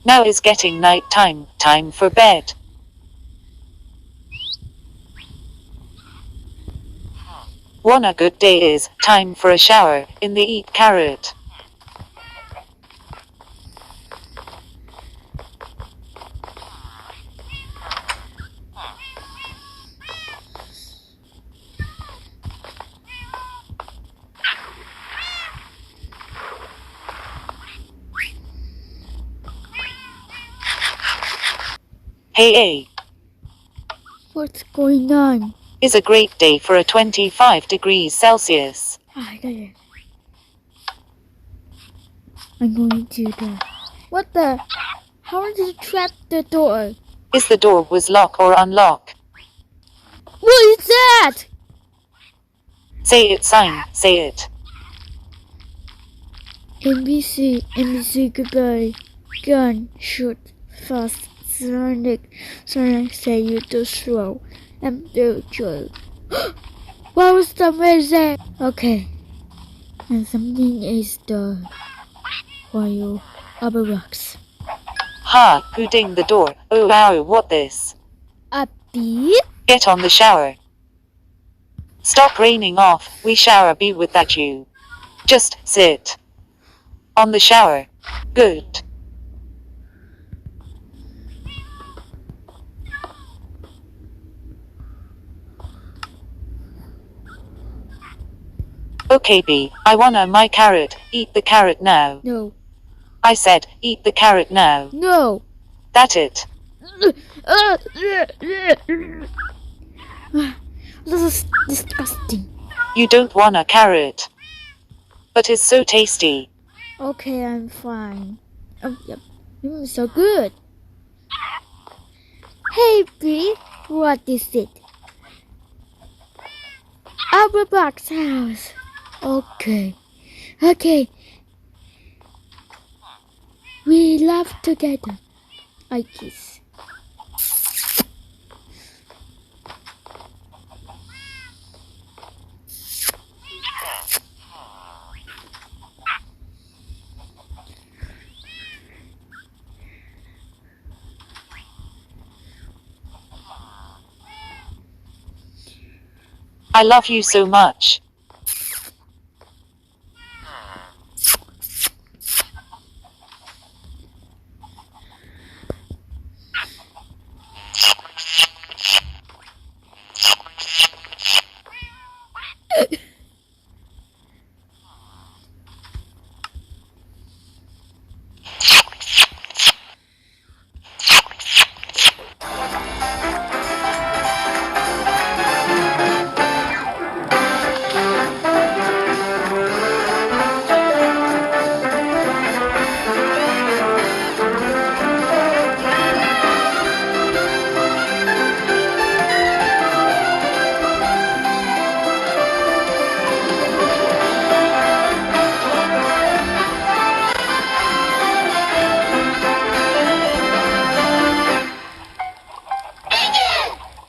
Now is getting night time, time for bed. One a good day is, time for a shower, in the eat carrot. Hey, What's going on? is a great day for a 25 degrees Celsius. I got it. I'm going to the... What the? How did you trap the door? Is the door was lock or unlock? What is that? Say it sign, say it. NBC goodbye. Gun, shoot, fast, Sonic, say you to slow, and do joy. What was the music? Okay. And something is the while alphablox. Ha, who dinged the door? Oh wow, what this? A bee? Get on the shower. Stop raining off, we shower be with that you. Just sit. On the shower. Good. Okay B, I wanna my carrot, eat the carrot now. No. I said, eat the carrot now. No. That it. This is disgusting. You don't want a carrot. But it's so tasty. Okay, I'm fine. Oh, yep. So good. Hey, bee, what is it? Alphablox house. Okay. We laugh together. I kiss. I love you so much.